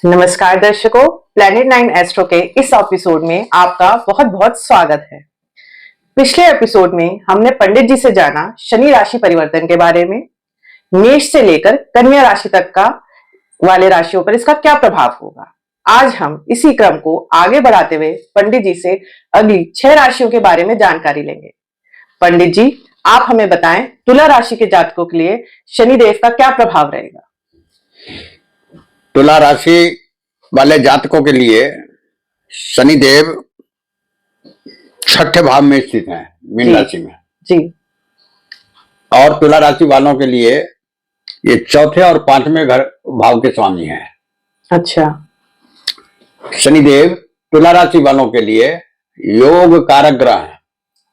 नमस्कार दर्शकों, planet 9 astro के इस एपिसोड में आपका बहुत बहुत स्वागत है। पिछले एपिसोड में हमने पंडित जी से जाना शनि राशि परिवर्तन के बारे में, मेष से लेकर कन्या राशि तक का वाले राशियों पर इसका क्या प्रभाव होगा। आज हम इसी क्रम को आगे बढ़ाते हुए पंडित जी से अगली 6 राशियों के बारे में जानकारी लेंगे। पंडित जी, आप हमें बताएं, तुला राशि के जातकों के लिए शनिदेव का क्या प्रभाव रहेगा। तुला राशि वाले जातकों के लिए शनिदेव छठे भाव में स्थित हैं, मीन राशि में जी। और तुला राशि वालों के लिए ये चौथे और पांचवें घर भाव के स्वामी हैं। अच्छा। शनिदेव तुला राशि वालों के लिए योग कारक ग्रह है।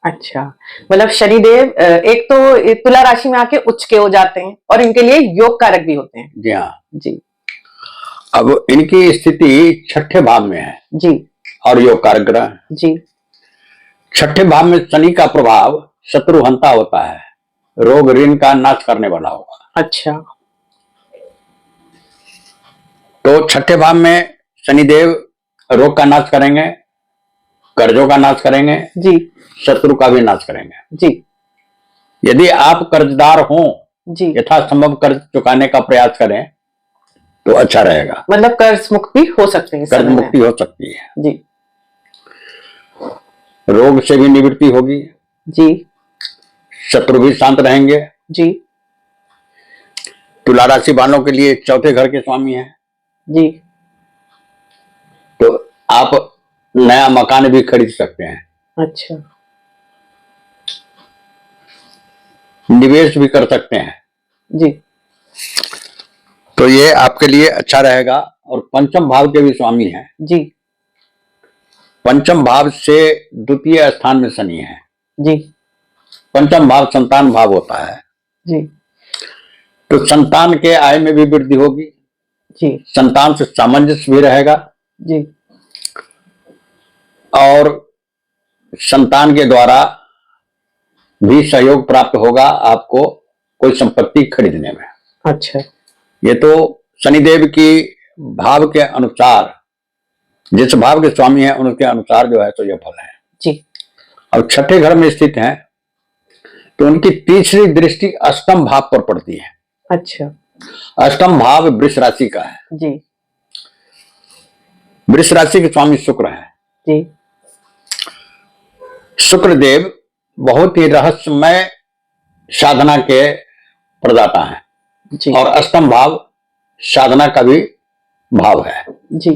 अच्छा, मतलब शनिदेव एक तो तुला राशि में आके उच्च के हो जाते हैं और इनके लिए योग कारक भी होते हैं। जी हाँ जी। अब इनकी स्थिति छठे भाव में है जी और योग कारक ग्रह है। जी। छठे भाव में शनि का प्रभाव शत्रुहंता होता है, रोग ऋण का नाश करने वाला होगा। अच्छा। तो छठे भाव में शनिदेव रोग का नाश करेंगे, कर्जों का नाश करेंगे जी, शत्रु का भी नाश करेंगे जी। यदि आप कर्जदार हो जी, यथासंभव कर्ज चुकाने का प्रयास करें तो अच्छा रहेगा। मतलब कर्ज मुक्ति हो सकते हैं, कर्ज मुक्ति हो सकती है जी। रोग से भी निवृत्ति होगी जी, शत्रु भी शांत रहेंगे। जी, तुला राशि वालों के लिए चौथे घर के स्वामी हैं, जी। तो आप नया मकान भी खरीद सकते हैं, अच्छा। निवेश भी कर सकते हैं जी। तो ये आपके लिए अच्छा रहेगा। और पंचम भाव के भी स्वामी हैं। जी, पंचम भाव से द्वितीय स्थान में शनि है। जी, पंचम भाव संतान भाव होता है, जी, तो संतान के आय में भी वृद्धि होगी, जी, संतान से सामंजस्य भी रहेगा जी। और संतान के द्वारा भी सहयोग प्राप्त होगा आपको कोई संपत्ति खरीदने में। अच्छा। ये तो शनिदेव की भाव के अनुसार, जिस भाव के स्वामी है उनके अनुसार जो है तो यह फल है जी। अब छठे घर में स्थित हैं तो उनकी तीसरी दृष्टि अष्टम भाव पर पड़ती है। अच्छा। अष्टम भाव वृष राशि का है। जी, वृष राशि के स्वामी शुक्र है। जी। शुक्र देव बहुत ही रहस्यमय साधना के प्रदाता हैं जी, और अष्टम भाव साधना का भी भाव है। जी।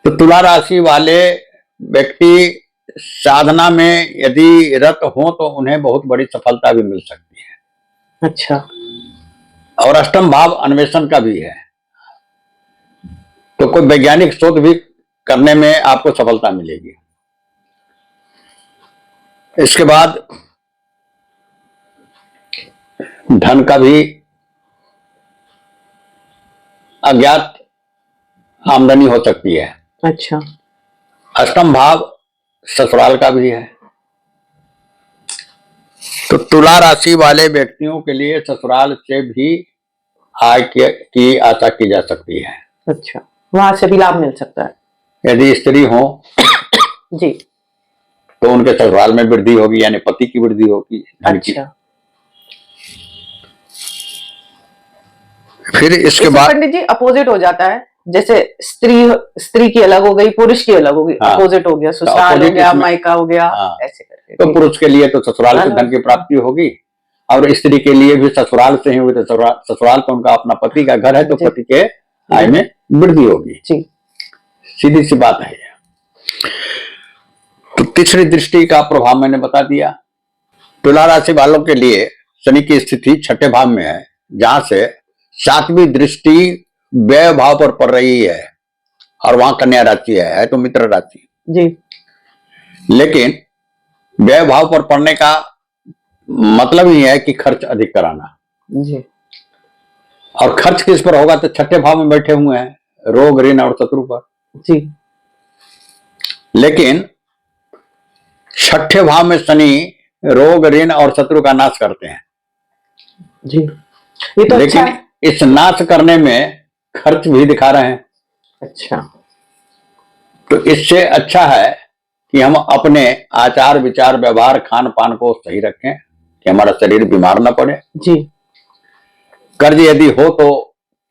तो तुला राशि वाले व्यक्ति साधना में यदि रत हो तो उन्हें बहुत बड़ी सफलता भी मिल सकती है। अच्छा। और अष्टम भाव अन्वेषण का भी है, तो कोई वैज्ञानिक शोध भी करने में आपको सफलता मिलेगी। इसके बाद धन का भी अज्ञात आमदनी हो सकती है। अच्छा। अष्टम भाव ससुराल का भी है, तो तुला राशि वाले व्यक्तियों के लिए ससुराल से भी आय की आशा की जा सकती है। अच्छा, वहां से भी लाभ मिल सकता है। यदि स्त्री हो जी। तो उनके ससुराल में वृद्धि होगी, यानी पति की वृद्धि होगी, धन की। अच्छा। फिर इसके बाद पंडित जी अपोजिट हो जाता है, जैसे स्त्री की अलग हो गई, पुरुष की अलग हो गई। हाँ, अपोजिट हो गया, ससुराल हो गया, मायका हो गया। हाँ, ऐसे करके तो पुरुष के लिए तो ससुराल से धन की प्राप्ति होगी और स्त्री के लिए भी ससुराल से ही हुई, तो ससुराल तो उनका अपना पति का घर है, तो पति के आय में वृद्धि होगी। सीधी सी बात है। तो तीसरी दृष्टि का प्रभाव मैंने बता दिया। तुला राशि वालों के लिए शनि की स्थिति छठे भाव में है, जहां से सातवीं दृष्टि व्यय भाव पर पड़ रही है और वहां कन्या राशि है तो मित्र राशि जी। लेकिन व्यय भाव पर पड़ने का मतलब ही है कि खर्च अधिक कराना जी। और खर्च किस पर होगा, तो छठे भाव में बैठे हुए हैं, रोग ऋण और शत्रु पर जी। लेकिन छठे भाव में शनि रोग ऋण और शत्रु का नाश करते हैं जी। ये तो लेकिन अच्छा है। इस नाश करने में खर्च भी दिखा रहे हैं। अच्छा। तो इससे अच्छा है कि हम अपने आचार विचार व्यवहार खान पान को सही रखें कि हमारा शरीर बीमार न पड़े। जी। कर्ज यदि हो तो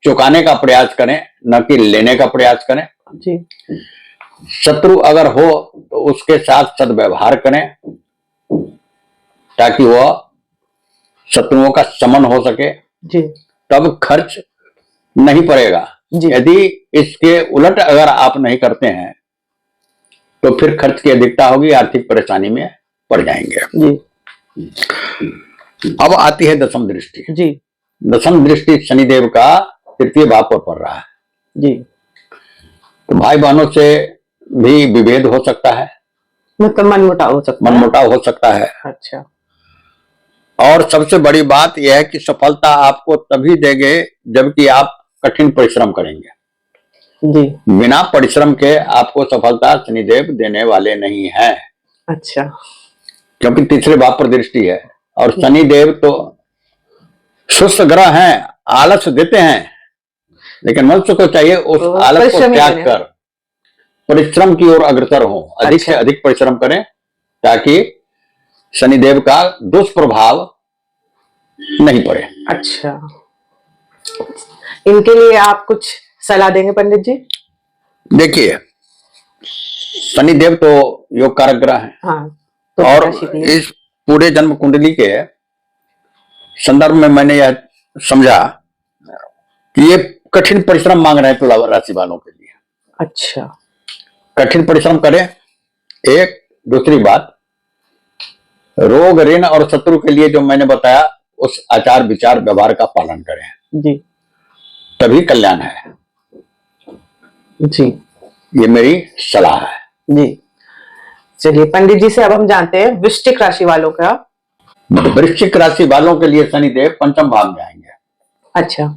चुकाने का प्रयास करें, न कि लेने का प्रयास करें। जी। शत्रु अगर हो तो उसके साथ सद्व्यवहार करें ताकि वह शत्रुओं का शमन हो सके। जी। तब खर्च नहीं पड़ेगा। जी। यदि इसके उलट अगर आप नहीं करते हैं तो फिर खर्च की अधिकता होगी, आर्थिक परेशानी में पड़ जाएंगे। जी। अब आती है दशम दृष्टि। जी। दशम दृष्टि शनिदेव का तृतीय भाव पर पड़ रहा है। जी। तो भाई बहनों से भी विभेद हो सकता है, मतलब मनमुटाव हो सकता है। मनमुटाव हो सकता है। अच्छा। और सबसे बड़ी बात यह है कि सफलता आपको तभी देंगे जबकि आप कठिन परिश्रम करेंगे। जी। बिना परिश्रम के आपको सफलता शनिदेव देने वाले नहीं है। अच्छा। क्योंकि तीसरे भाव पर दृष्टि है और शनिदेव तो सुस्त ग्रह हैं, आलस देते हैं, लेकिन मनुष्य को चाहिए उस तो आलस को परिश्रम ही त्याग करें। कर परिश्रम की ओर अग्रसर हो, अधिक अच्छा। से अधिक परिश्रम करें ताकि शनिदेव का दुष्प्रभाव नहीं पड़े। अच्छा, इनके लिए आप कुछ सलाह देंगे पंडित जी? देखिए, शनिदेव तो योग कारक ग्रह है। हाँ, तो और राशि के लिए इस पूरे जन्म कुंडली के संदर्भ में मैंने यह समझा कि ये कठिन परिश्रम मांग रहे हैं तुला राशि वालों के लिए। अच्छा। कठिन परिश्रम करें। एक दूसरी बात, रोग ऋण और शत्रु के लिए जो मैंने बताया उस आचार विचार व्यवहार का पालन करें। जी। तभी कल्याण है। जी। ये मेरी सलाह है। जी। चलिए पंडित जी से अब हम जानते हैं वृश्चिक राशि वालों का। वृश्चिक राशि वालों के लिए शनिदेव पंचम भाव में आएंगे। अच्छा।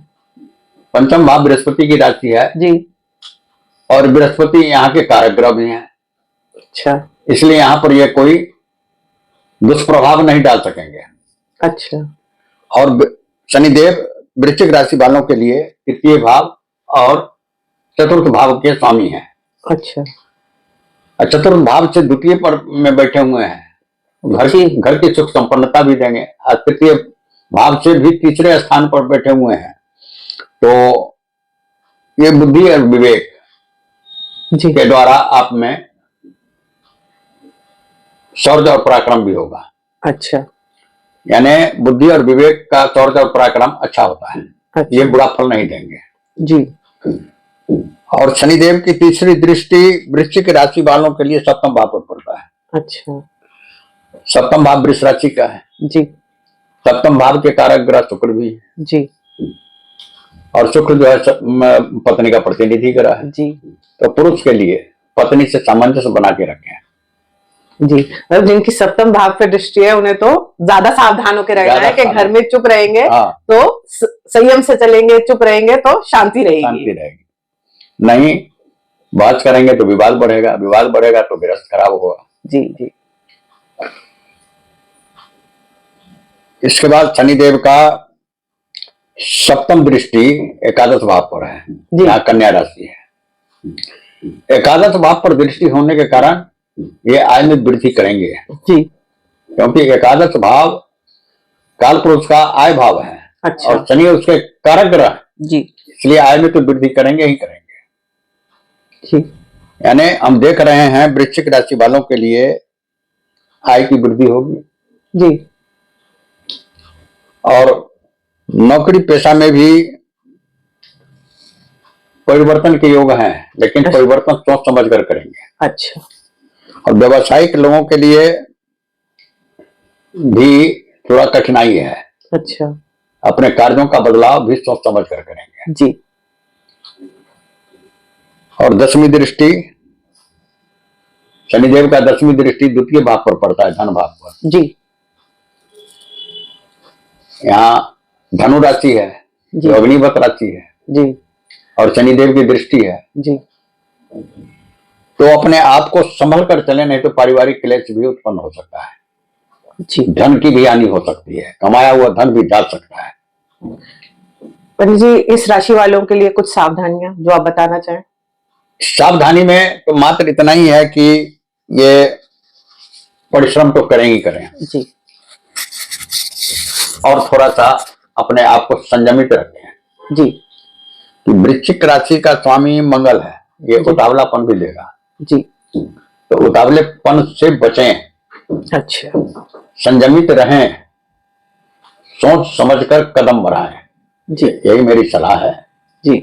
पंचम भाव बृहस्पति की राशि है। जी। और बृहस्पति यहाँ के कारक ग्रह भी हैं। अच्छा। इसलिए यहाँ पर ये कोई दुष्प्रभाव नहीं डाल सकेंगे। अच्छा। और शनिदेव वृश्चिक राशि वालों के लिए तृतीय भाव और चतुर्थ भाव के स्वामी हैं। अच्छा। और चतुर्थ भाव से द्वितीय पर में बैठे हुए हैं, घर की सुख संपन्नता भी देंगे। और तृतीय भाव से भी तीसरे स्थान पर बैठे हुए हैं, तो ये बुद्धि और विवेक जी के द्वारा आप में शौर्य और पराक्रम भी होगा। अच्छा। यानी बुद्धि और विवेक का शौर्य और पराक्रम अच्छा होता है। अच्छा। ये बुरा फल नहीं देंगे। जी। और शनिदेव की तीसरी दृष्टि वृश्चिक राशि वालों के लिए सप्तम भाव पर पड़ता है। अच्छा। सप्तम भाव वृष राशि का है। जी। सप्तम भाव के कारक ग्रह शुक्र भी है। जी। और शुक्र जो है पत्नी का प्रतिनिधि ग्रह है। जी। तो पुरुष के लिए पत्नी से सामंजस्य बना के रखें। जी, मतलब जिनकी सप्तम भाव पे दृष्टि है उन्हें तो ज्यादा सावधान होकर रहना है कि घर में चुप रहेंगे। हाँ। तो संयम से चलेंगे, चुप रहेंगे तो शांति रहेगी। शांति रहेगी। नहीं बात करेंगे तो विवाद बढ़ेगा, विवाद बढ़ेगा तो गृहस्थ खराब होगा। जी। जी। इसके बाद शनिदेव का सप्तम दृष्टि एकादश भाव पर है, जहाँ कन्या राशि है। एकादश भाव पर दृष्टि होने के कारण ये आय में वृद्धि करेंगे। जी। क्योंकि एकादश भाव काल पुरुष का आय भाव है। अच्छा। और शनि उसके कारक ग्रह। जी। इसलिए आय में तो वृद्धि करेंगे ही करेंगे। ठीक। यानी हम देख रहे हैं वृश्चिक राशि वालों के लिए आय की वृद्धि होगी। जी। और नौकरी पेशा में भी परिवर्तन के योग हैं, लेकिन परिवर्तन सोच समझ कर करेंगे। अच्छा। और व्यवसायिक लोगों के लिए भी थोड़ा कठिनाई है। अच्छा। अपने कार्यों का बदलाव भी सोच समझ कर करेंगे। जी। और दसवीं दृष्टि शनिदेव का दसवीं दृष्टि द्वितीय भाव पर पड़ता है, धन भाव पर। जी। यहाँ धनु राशि है, जो अग्निवत राशि है। जी। और शनिदेव की दृष्टि है। जी। तो अपने आप को संभल कर चले, नहीं तो पारिवारिक क्लेश भी उत्पन्न हो सकता है। जी। धन की भी हानि हो सकती है, कमाया हुआ धन भी जा सकता है। पंडित जी, इस राशि वालों के लिए कुछ सावधानियां जो आप बताना चाहें? सावधानी में तो मात्र इतना ही है कि ये परिश्रम तो करें ही करें जी और थोड़ा सा अपने आप को संयमित रखें जी कि वृश्चिक राशि का स्वामी मंगल है, ये जी। उतावलापन भी देगा, जी। तो उतावलेपन से बचें, अच्छा संयमित रहें, सोच समझकर कदम बढ़ाएं, जी यही मेरी सलाह है। जी।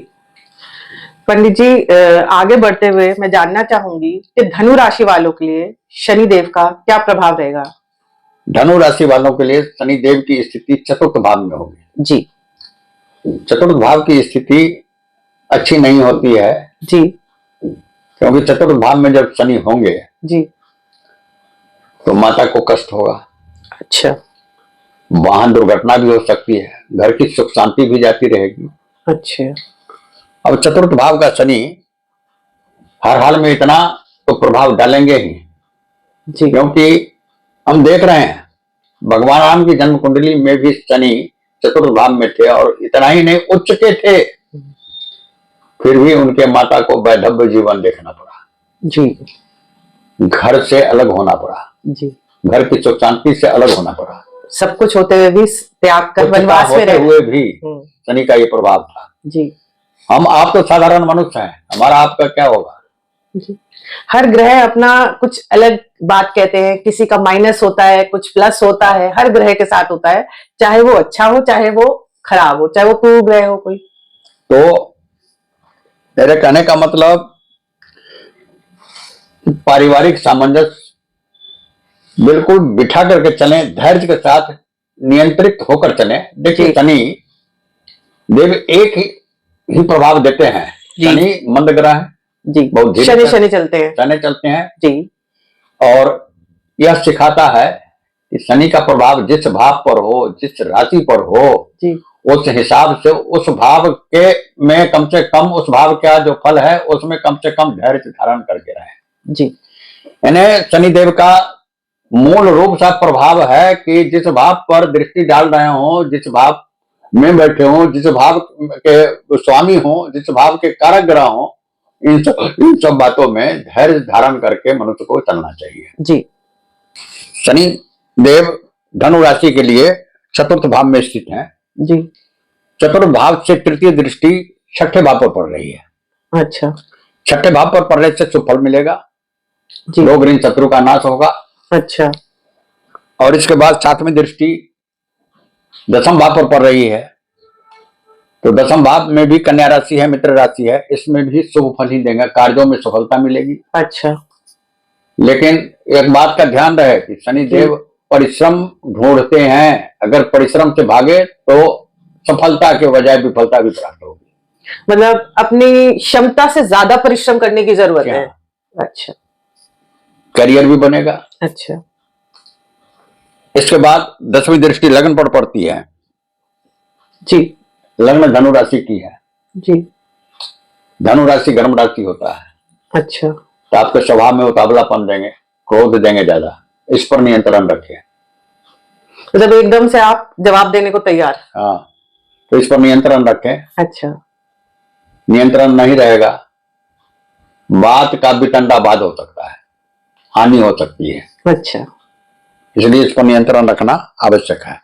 पंडित जी, आगे बढ़ते हुए मैं जानना चाहूंगी कि धनु राशि वालों के लिए शनि देव का क्या प्रभाव रहेगा। धनु राशि वालों के लिए शनि देव की स्थिति चतुर्थ भाव में होगी। जी चतुर्थ भाव की स्थिति अच्छी नहीं होती है जी क्योंकि चतुर्थ भाव में जब शनि होंगे जी। तो माता को कष्ट होगा, अच्छा वाहन दुर्घटना भी हो सकती है, घर की सुख शांति भी जाती रहेगी। अच्छा। अब चतुर्थ भाव का शनि हर हाल में इतना तो प्रभाव डालेंगे ही, जी क्योंकि हम देख रहे हैं भगवान राम की जन्म कुंडली में भी शनि चतुर्थ भाव में थे और इतना ही नहीं उच्च के थे, फिर भी उनके माता को वैधव्य जीवन देखना पड़ा जी। घर से अलग होना पड़ा जी। घर की सुख शांति से अलग होना पड़ा, सब कुछ होते हुए भी त्याग कर वनवास में रहे हुए भी शनि का ये प्रभाव था। जी। हम आप तो साधारण मनुष्य हैं, हमारा आपका क्या होगा। जी। हर ग्रह अपना कुछ अलग बात कहते हैं, किसी का माइनस होता है, कुछ प्लस होता है, हर ग्रह के साथ होता है, चाहे वो अच्छा हो चाहे वो खराब हो, चाहे वो पूर्व ग्रह हो कोई। तो मेरे कहने का मतलब पारिवारिक सामंजस्य बिल्कुल बिठा करके चलें, धैर्य के साथ नियंत्रित होकर चलें। देखिए शनि देव एक ही प्रभाव देते हैं, शनि मंद ग्रह है जी, बहुत शनि शनि चलते हैं, शनि चलते हैं जी। और यह सिखाता है कि शनि का प्रभाव जिस भाव पर हो, जिस राशि पर हो जी, उस हिसाब से उस भाव के में कम से कम उस भाव का जो फल है उसमें कम से कम धैर्य धारण करके रहे जी। यानी शनिदेव का मूल रूप सा प्रभाव है कि जिस भाव पर दृष्टि डाल रहे हो, जिस भाव में बैठे हो, जिस भाव के स्वामी हो, जिस भाव के कारक ग्रह हो, इन सब बातों में धैर्य धारण करके मनुष्य को चलना चाहिए जी। शनि देव धनु राशि के लिए चतुर्थ भाव में स्थित है जी। चतुर्थ भाव से तृतीय दृष्टि छठे भाव पर पड़ रही है। अच्छा। छठे भाव पर पड़ने से सुफल मिलेगा, रोग ऋण शत्रु का नाश होगा। अच्छा। और इसके बाद सातवीं दृष्टि दसम भाव पर पड़ रही है, तो दसम भाव में भी कन्या राशि है, मित्र राशि है, इसमें भी शुभ फल ही देगा, कार्यों में सफलता मिलेगी। अच्छा। लेकिन एक बात का ध्यान रहे कि शनि देव परिश्रम ढूंढते हैं, अगर परिश्रम से भागे तो सफलता के बजाय विफलता भी प्राप्त होगी। मतलब अपनी क्षमता से ज्यादा परिश्रम करने की जरूरत है। अच्छा। करियर भी बनेगा। अच्छा। इसके बाद दसवीं दृष्टि लग्न पर पड़ती है जी। लग्न धनु राशि की है जी। धनु राशि गर्म राशि होता है। अच्छा। तो आपके स्वभाव में उतावलापन देंगे, क्रोध देंगे ज्यादा, इस पर नियंत्रण रखिए। मतलब एकदम से आप जवाब देने को तैयार। हाँ, तो इस पर नियंत्रण रखें। अच्छा। नियंत्रण नहीं रहेगा बात का वितंडा बाद हो सकता है, हानि हो सकती है। अच्छा। इसलिए इस पर नियंत्रण रखना आवश्यक है।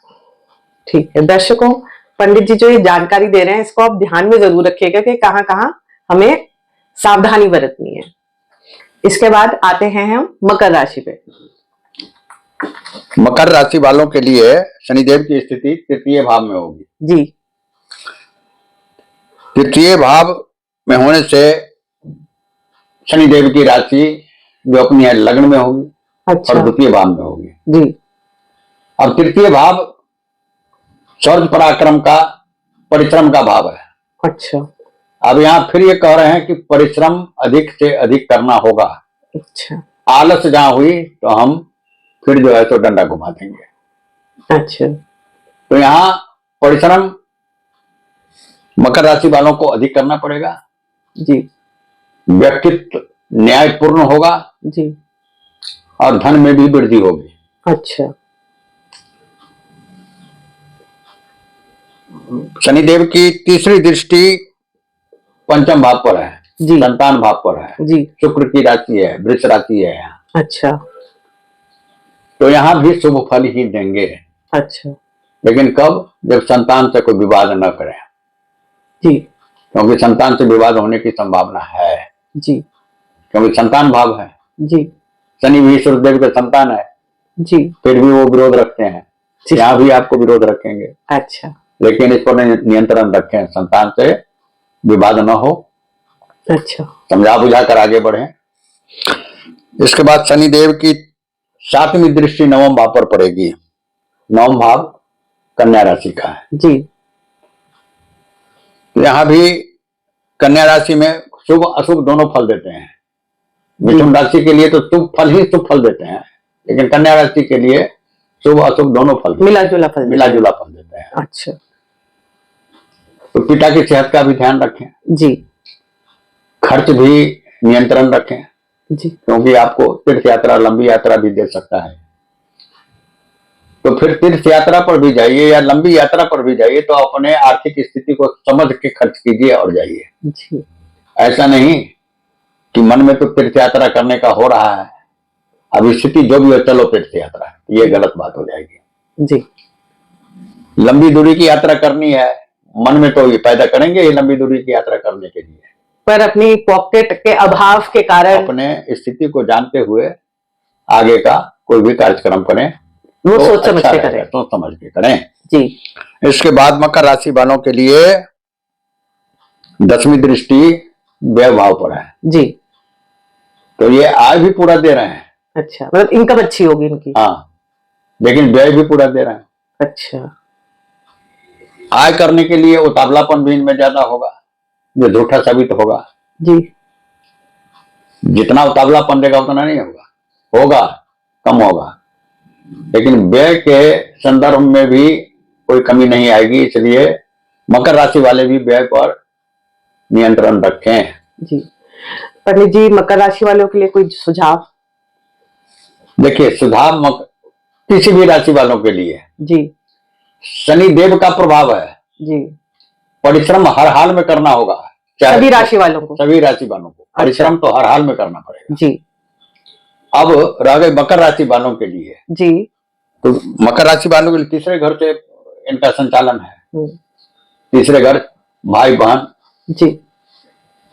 ठीक है। दर्शकों, पंडित जी जो ये जानकारी दे रहे हैं इसको आप ध्यान में जरूर रखिएगा कि कहाँ कहाँ हमें सावधानी बरतनी है। इसके बाद आते हैं हम मकर राशि पे। मकर राशि वालों के लिए शनिदेव की स्थिति तृतीय भाव में होगी। जी। तृतीय भाव में होने से शनिदेव की राशि जो अपनी है लग्न में होगी। अच्छा। और द्वितीय भाव में होगी। जी। अब तृतीय भाव शौर्य पराक्रम का परिश्रम का भाव है। अच्छा। अब यहाँ फिर ये कह रहे हैं कि परिश्रम अधिक से अधिक करना होगा। अच्छा। आलस जहां हुई तो हम फिर जो है तो डंडा घुमा देंगे। अच्छा। तो यहाँ परिश्रम मकर राशि वालों को अधिक करना पड़ेगा। जी। व्यक्तित्व न्यायपूर्ण होगा। जी। और धन में भी वृद्धि होगी। अच्छा। शनिदेव की तीसरी दृष्टि पंचम भाव पर है। जी संतान भाव पर है, जी। शुक्र की राशि है, वृष राशि है यहाँ, अच्छा तो यहाँ भी शुभ फल ही देंगे। अच्छा लेकिन कब? जब संतान से कोई विवाद न करें, जी क्योंकि संतान से विवाद होने की संभावना है, जी क्योंकि संतान भाव है। जी शनि भी सूर्यदेव के संतान है, जी फिर भी वो विरोध रखते हैं, जी। यहाँ भी आपको विरोध रखेंगे। अच्छा लेकिन इस पर नियंत्रण रखें, संतान से विवाद न हो, अच्छा समझा बुझा कर आगे बढ़े। इसके बाद शनिदेव की 7वीं दृष्टि नवम भाव पर पड़ेगी। नवम भाव कन्या राशि का है। जी तो यहाँ भी कन्या राशि में शुभ अशुभ दोनों फल देते हैं। मिथुन राशि के लिए तो शुभ फल ही शुभ फल देते हैं, लेकिन कन्या राशि के लिए शुभ अशुभ दोनों फल मिला जुला फल देते हैं। अच्छा। तो पिता की सेहत का भी ध्यान रखें जी। खर्च भी नियंत्रण रखें जी, क्योंकि आपको तीर्थ यात्रा लंबी यात्रा भी दे सकता है। तो फिर तीर्थ यात्रा पर भी जाइए या लंबी यात्रा पर भी जाइए तो अपने आर्थिक स्थिति को समझ के खर्च कीजिए और जाइए। जी। ऐसा नहीं कि मन में तो तीर्थ यात्रा करने का हो रहा है, अब स्थिति जो भी हो चलो तीर्थ यात्रा, ये गलत बात हो जाएगी। जी। लंबी दूरी की यात्रा करनी है, मन में तो ये पैदा करेंगे ये लंबी दूरी की यात्रा करने के लिए, पर अपनी पॉकेट के अभाव के कारण अपने स्थिति को जानते हुए आगे का कोई भी कार्यक्रम करें वो तो सोच समझ अच्छा के रहेगा, करें। तो समझ के करें। जी। इसके बाद मकर राशि वालों के लिए 10वीं दृष्टि व्यय भाव पर है। जी। तो ये आय भी पूरा दे रहे हैं। अच्छा, मतलब इनकम अच्छी होगी इनकी। हाँ, लेकिन व्यय भी पूरा दे रहे हैं। अच्छा। आय करने के लिए उतावलापन भी इनमें ज्यादा होगा, जो झूठा साबित होगा। जी। जितना उतावलापन देगा उतना नहीं होगा, कम होगा, लेकिन व्यय के संदर्भ में भी कोई कमी नहीं आएगी। इसलिए मकर राशि वाले भी व्यय पर नियंत्रण रखें। जी। पंडित जी, मकर राशि वालों के लिए कोई सुझाव? देखिए, सुझाव किसी भी राशि वालों के लिए जी। शनि देव का प्रभाव है। जी। परिश्रम हर हाल में करना होगा, सभी राशि वालों को। सभी राशि वालों को परिश्रम तो हर हाल में करना पड़ेगा। जी। अब रह गए मकर राशि वालों के लिए। जी। तो मकर राशि वालों के लिए तीसरे घर से इनका संचालन है। तीसरे घर, भाई बहन, जी,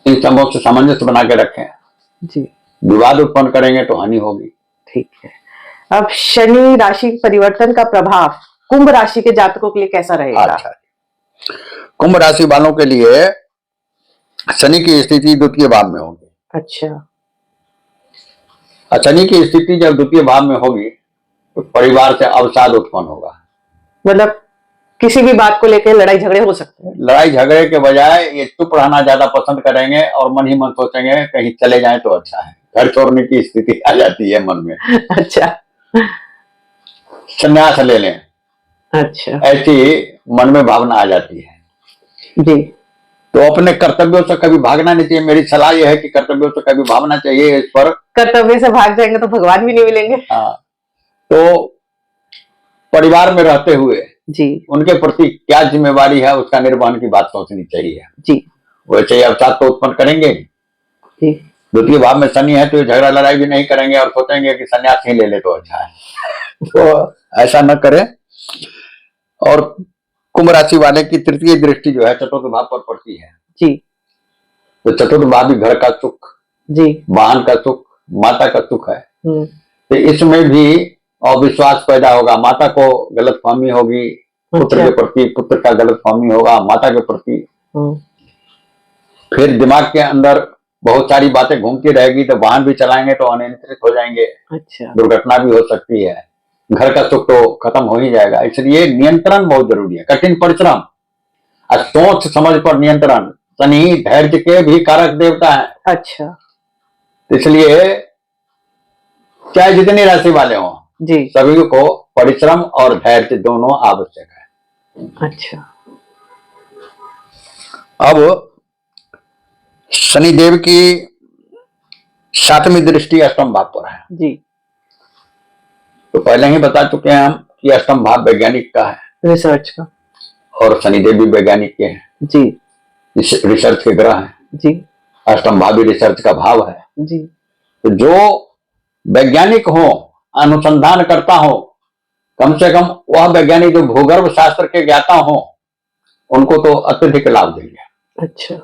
इन सबों से सामंजस्य बना के रखें। जी। विवाद उत्पन्न करेंगे तो हानि होगी। ठीक है। अब शनि राशि परिवर्तन का प्रभाव कुंभ राशि के जातकों के लिए कैसा रहेगा? अच्छा, कुंभ राशि वालों के लिए शनि की स्थिति द्वितीय भाव में होगी। अच्छा। शनि की स्थिति जब द्वितीय भाव में होगी तो परिवार से अवसाद उत्पन्न होगा। मतलब किसी भी बात को लेकर लड़ाई झगड़े हो सकते हैं। लड़ाई झगड़े के बजाय ये चुप रहना ज्यादा पसंद करेंगे और मन ही मन सोचेंगे कहीं चले जाएं तो अच्छा है। घर छोड़ने की स्थिति आ जाती है मन में। अच्छा। संन्यास ले लें, अच्छा, ऐसी मन में भावना आ जाती है। जी। तो अपने कर्तव्यों से कभी भागना नहीं चाहिए। मेरी सलाह यह है कि कर्तव्यों से कभी भागना चाहिए। इस पर कर्तव्य से भाग जाएंगे तो भगवान भी नहीं मिलेंगे। हाँ, तो परिवार में रहते हुए जी, उनके प्रति क्या जिम्मेवारी है उसका निर्वहन की बात सोचनी चाहिए। जी। वैसे ही अवसाद तो उत्पन्न करेंगे। जी। द्वितीय भाव में शनि है तो झगड़ा लड़ाई भी नहीं करेंगे और सोचेंगे कि संन्यास ही ले ले तो अच्छा है। तो ऐसा न करें। और कुंभ राशि वाले की तृतीय दृष्टि जो है चतुर्थ भाव पर पड़ती है। जी। तो चतुर्थ भाव भी घर का सुख, जी, वाहन का सुख, माता का सुख है। हम्म। तो इसमें भी अविश्वास पैदा होगा, माता को गलतफहमी होगी, पुत्र के प्रति पुत्र का गलतफहमी होगा माता के प्रति। फिर दिमाग के अंदर बहुत सारी बातें घूमती रहेगी, तो वाहन भी चलाएंगे तो अनियंत्रित हो जाएंगे। अच्छा। दुर्घटना भी हो सकती है, घर का सुख तो खत्म हो ही जाएगा। इसलिए नियंत्रण बहुत जरूरी है, कठिन परिश्रम और सोच समझ पर नियंत्रण। शनि धैर्य के भी कारक देवता है। अच्छा। इसलिए चाहे जितनी राशि वाले हों जी, सभी को परिश्रम और धैर्य दोनों आवश्यक है। अच्छा। अब शनिदेव की 7वीं दृष्टि अष्टम भाव पर है। जी। तो पहले ही बता चुके हैं हम कि अष्टम भाव वैज्ञानिक का है, रिसर्च का। और शनिदेव भी वैज्ञानिक के हैं। जी। रिसर्च के ग्रह हैं। जी। अष्टम भावी रिसर्च का भाव है। जी तो जो वैज्ञानिक हो, अनुसंधान करता हो, कम से कम वह वैज्ञानिक जो भूगर्भ शास्त्र के ज्ञाता हो, उनको तो अत्यधिक लाभ देंगे। अच्छा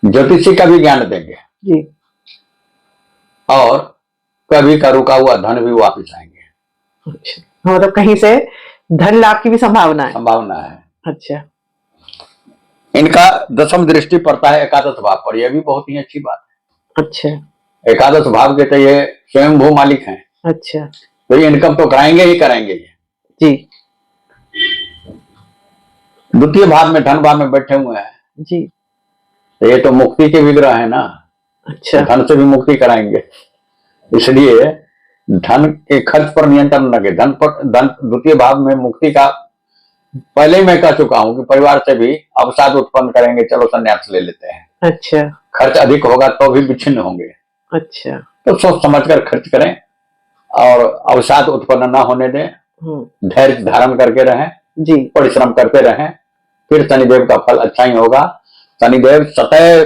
ज्योतिषी का भी ज्ञान देंगे जी। और कभी का रुका हुआ धन भी वापिस आएंगे। अच्छा मतलब कहीं से धन लाभ की भी संभावना है। अच्छा इनका दशम दृष्टि पड़ता है एकादश भाव पर, यह भी बहुत ही अच्छी बात है। अच्छा एकादश भाव के तो ये स्वयं भू मालिक हैं। अच्छा तो ये इनकम तो कराएंगे ही कराएंगे जी। द्वितीय भाव में, धन भाव में बैठे हुए हैं जी। तो ये तो मुक्ति के विग्रह है ना। अच्छा। तो धन से भी मुक्ति कराएंगे, इसलिए धन के खर्च पर नियंत्रण लगे। धन द्वितीय भाव में मुक्ति का पहले ही मैं कह चुका हूं कि परिवार से भी अवसाद उत्पन्न करेंगे, चलो संन्यास ले लेते हैं। अच्छा। खर्च अधिक होगा तो भी विच्छिन्न होंगे। अच्छा। तो सोच समझकर खर्च करें और अवसाद उत्पन्न न होने दें, धैर्य धारण करके रहें जी, परिश्रम करते रहें, फिर शनिदेव का फल अच्छा ही होगा। शनिदेव सतैव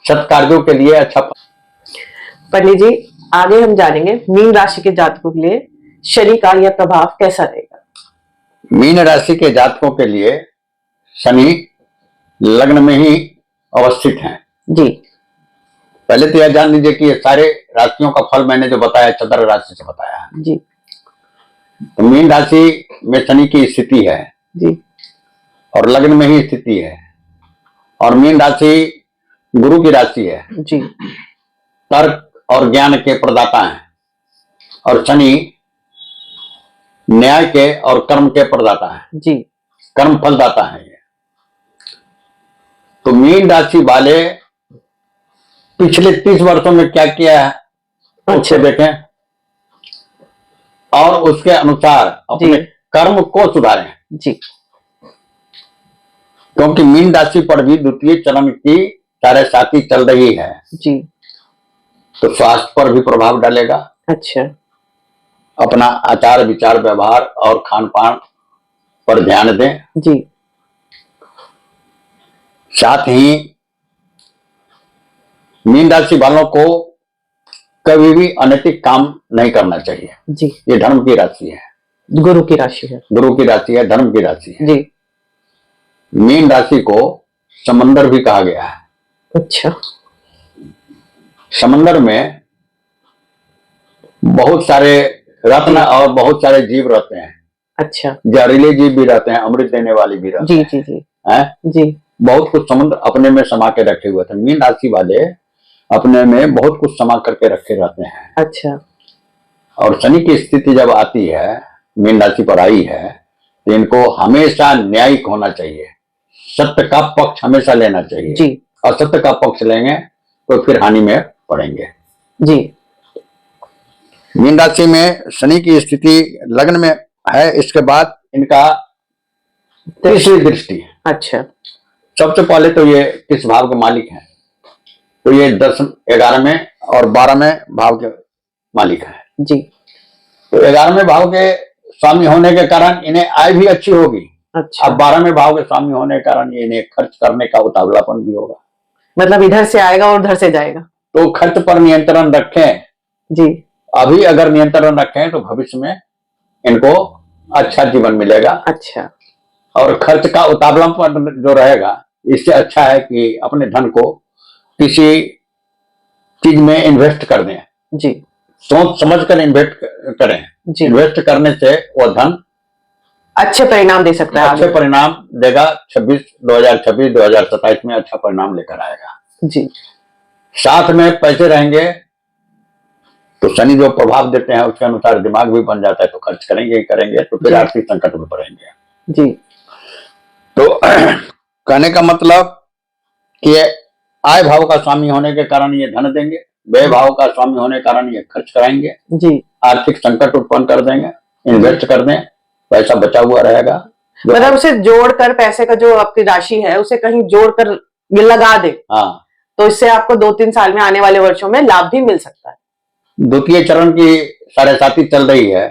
सत्कार्यों के लिए अच्छा। पंडित जी आगे हम जानेंगे मीन राशि के जातकों के लिए शनि का यह प्रभाव कैसा रहेगा। मीन राशि के जातकों के लिए शनि लग्न में ही अवस्थित हैं जी। पहले तो यह जान लीजिए कि ये सारे राशियों का फल मैंने जो बताया चंद्र राशि से बताया जी। तो मीन राशि में शनि की स्थिति है जी और लग्न में ही स्थिति है, और मीन राशि गुरु की राशि है जी। तर्क और ज्ञान के प्रदाता हैं, और शनि न्याय के और कर्म के प्रदाता है जी, कर्म फलदाता है ये। तो मीन राशि वाले पिछले 30 वर्षों में क्या किया है उससे देखें और उसके अनुसार अपने कर्म को सुधारें जी। क्योंकि मीन राशि पर भी द्वितीय चरण की साढ़े चल रही है जी, तो स्वास्थ्य पर भी प्रभाव डालेगा। अच्छा। अपना आचार विचार व्यवहार और खान पान पर ध्यान दें जी। साथ ही मीन राशि वालों को कभी भी अनैतिक काम नहीं करना चाहिए जी। ये धर्म की राशि है, गुरु की राशि है, गुरु की राशि है, धर्म की राशि है जी। मीन राशि को समंदर भी कहा गया है। अच्छा। समंदर में बहुत सारे रत्न और बहुत सारे जीव रहते हैं। अच्छा। जहरीले जीव भी रहते हैं, अमृत देने वाले भी रहते हैं जी जी जी है जी। बहुत कुछ समुद्र अपने में समा के रखे हुए थे। मीन राशि वाले अपने में बहुत कुछ समा करके रखे रहते हैं। अच्छा। और शनि की स्थिति जब आती है, मीन राशि पर आई है, तो इनको हमेशा न्यायिक होना चाहिए, सत्य का पक्ष हमेशा लेना चाहिए जी। और सत्य का पक्ष लेंगे तो फिर हानि में पड़ेंगे जी। मीन राशि में शनि की स्थिति लग्न में है, इसके बाद इनका तीसरी दृष्टि है। अच्छा। सबसे पहले तो ये किस भाव के मालिक हैं, तो ये 10, 11वें और 12वें भाव के मालिक हैं जी। तो 11वें भाव के स्वामी होने के कारण इन्हें आय भी अच्छी होगी। अच्छा। अब 12वें भाव के स्वामी होने के कारण इन्हें खर्च करने का उतावलापन भी होगा, मतलब इधर से आएगा और उधर से जाएगा। तो खर्च पर नियंत्रण रखें जी। अभी अगर नियंत्रण रखें तो भविष्य में इनको अच्छा जीवन मिलेगा। अच्छा। और खर्च का उतावलापन जो रहेगा, इससे अच्छा है कि अपने धन को किसी चीज में इन्वेस्ट कर दें जी। सोच समझ कर इन्वेस्ट करें जी। इन्वेस्ट करने से वह धन अच्छे परिणाम दे सकता है, अच्छे परिणाम देगा। 2026-2027 में अच्छा परिणाम लेकर आएगा जी। साथ में पैसे रहेंगे तो शनि जो प्रभाव देते हैं उसके अनुसार दिमाग भी बन जाता है, तो खर्च करेंगे ही करेंगे, तो फिर आर्थिक संकट में पड़ेंगे जी। तो कहने का मतलब कि आय भाव का स्वामी होने के कारण ये धन देंगे, व्यय भाव का स्वामी होने के कारण ये खर्च कराएंगे जी। आर्थिक संकट उत्पन्न कर देंगे। इन्वेस्ट कर दें, पैसा बचा हुआ रहेगा। मतलब उसे जोड़कर पैसे का जो आपकी राशि है उसे कहीं जोड़कर लगा दे, हाँ, तो इससे आपको 2-3 साल में आने वाले वर्षों में लाभ भी मिल सकता है। द्वितीय चरण की 7.5 चल रही है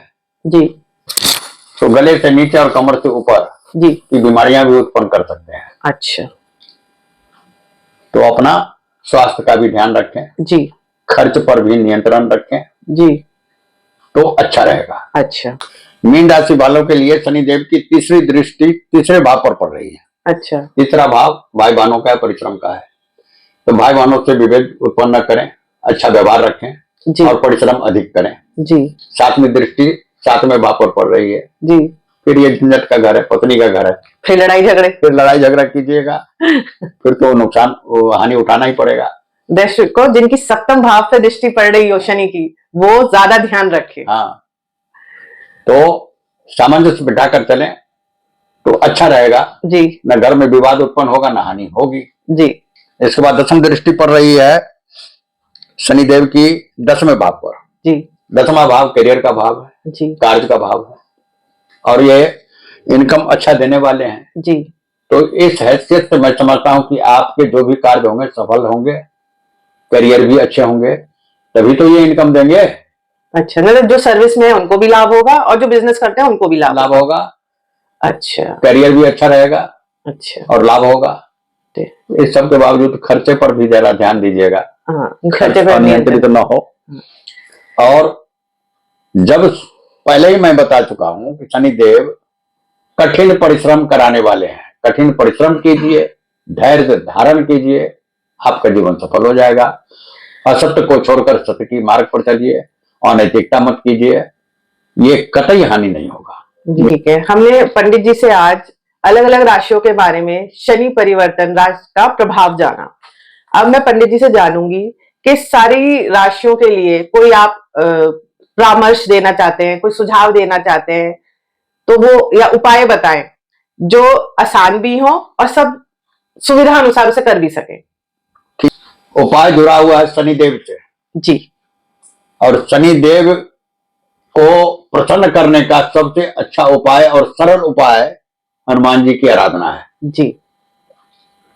जी, तो गले से नीचे और कमर से ऊपर जी की बीमारियां भी उत्पन्न कर सकते हैं। अच्छा। तो अपना स्वास्थ्य का भी ध्यान रखें जी, खर्च पर भी नियंत्रण रखें जी, तो अच्छा रहेगा। अच्छा, मीन राशि वालों के लिए शनिदेव की तीसरी दृष्टि तीसरे भाव पर पड़ रही है। अच्छा, तीसरा भाव भाई बहनों का परिश्रम का है, तो भाई बहनों से विभेद उत्पन्न न करें, अच्छा व्यवहार रखें जी, और परिश्रम अधिक करें। जी, सातवीं दृष्टि सातवें भाव पर पड़ रही है, जी, फिर ये झंझट का घर है, पत्नी का घर है, फिर लड़ाई झगड़े कीजिएगा फिर तो नुकसान हानि उठाना ही पड़ेगा। दर्शकों जिनकी सप्तम भाव से दृष्टि पड़ रही हो शनि की, वो ज्यादा ध्यान रखें। हाँ, तो सामंजस्य बिठाकर चलें तो अच्छा रहेगा जी, न घर में विवाद उत्पन्न होगा न हानि होगी। जी, इसके बाद दसम दृष्टि पड़ रही है शनिदेव की 10वें भाव पर। जी, 10वां भाव करियर का भाव है, जी, कार्य का भाव है और ये इनकम अच्छा देने वाले हैं। जी, तो इस हैसियत से मैं समझता हूं कि आपके जो भी कार्य होंगे सफल होंगे, करियर भी अच्छे होंगे, तभी तो ये इनकम देंगे। अच्छा, मतलब जो सर्विस में है उनको भी लाभ होगा और जो बिजनेस करते हैं उनको भी लाभ होगा। अच्छा, करियर भी अच्छा रहेगा, अच्छा, और लाभ होगा। इस सब के बावजूद खर्चे पर भी जरा ध्यान दीजिएगा, खर्चे पर नियंत्रित न हो। और जब पहले ही मैं बता चुका हूं कि शनिदेव कठिन परिश्रम कराने वाले हैं, कठिन परिश्रम कीजिए, धैर्य धारण कीजिए, आपका जीवन सफल हो जाएगा। असत्य को छोड़कर सत्य की मार्ग पर चलिए, अनैतिकता मत कीजिए, ये कतई हानि नहीं होगा। ठीक है, हमने पंडित जी से आज अलग अलग राशियों के बारे में शनि परिवर्तन राशि का प्रभाव जाना। अब मैं पंडित जी से जानूंगी कि सारी राशियों के लिए कोई आप परामर्श देना चाहते हैं, कोई सुझाव देना चाहते हैं, तो वो या उपाय बताएं जो आसान भी हो और सब सुविधा अनुसार उसे कर भी सके। उपाय जुड़ा हुआ है शनिदेव से जी, और शनिदेव को प्रसन्न करने का सबसे अच्छा उपाय और सरल उपाय हनुमान जी की आराधना है। जी,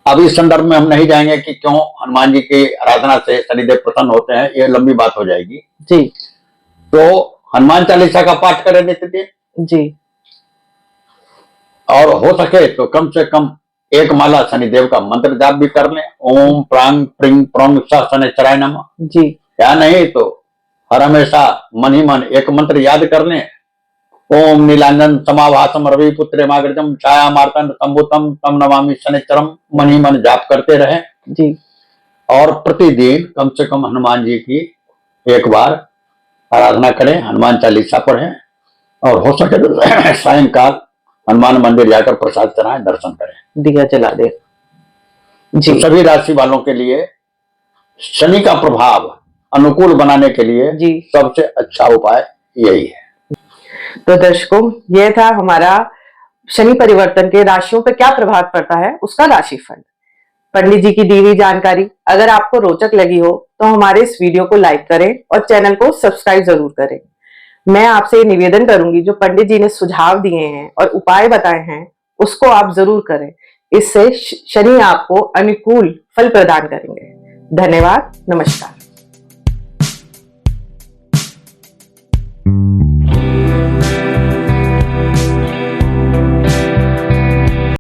अब इस संदर्भ में हम नहीं जाएंगे कि क्यों हनुमान जी की आराधना से शनिदेव प्रसन्न होते हैं, ये लंबी बात हो जाएगी। जी, तो हनुमान चालीसा का पाठ करें नित्य, जी, और हो सके तो कम से कम एक माला शनिदेव का मंत्र जाप भी कर लें, ओम प्रांग प्रिंग प्रोंग शनिचराय नमः। जी, या नहीं तो हर हमेशा मन ही मन एक मंत्र याद कर लें, ओम नीलांजन समाभासम रवि पुत्र माग्रजम छाया मार्तंड संभुतम तम नमामि शनिचरम, मन ही मन जाप करते रहें जी, और प्रतिदिन कम से कम हनुमान जी की एक बार आराधना करें, हनुमान चालीसा पढ़ें और हो सके तो सायंकाल हनुमान मंदिर जाकर प्रसाद चढ़ाएं, दर्शन करें, दिया जला दे। जी, तो सभी राशि वालों के लिए शनि का प्रभाव अनुकूल बनाने के लिए जी सबसे अच्छा उपाय यही है। तो दर्शकों, यह था हमारा शनि परिवर्तन के राशियों पर क्या प्रभाव पड़ता है उसका राशिफल। पंडित जी की दी हुई जानकारी अगर आपको रोचक लगी हो तो हमारे इस वीडियो को लाइक करें और चैनल को सब्सक्राइब जरूर करें। मैं आपसे निवेदन करूंगी जो पंडित जी ने सुझाव दिए हैं और उपाय बताए हैं उसको आप जरूर करें, इससे शनि आपको अनुकूल फल प्रदान करेंगे। धन्यवाद, नमस्कार।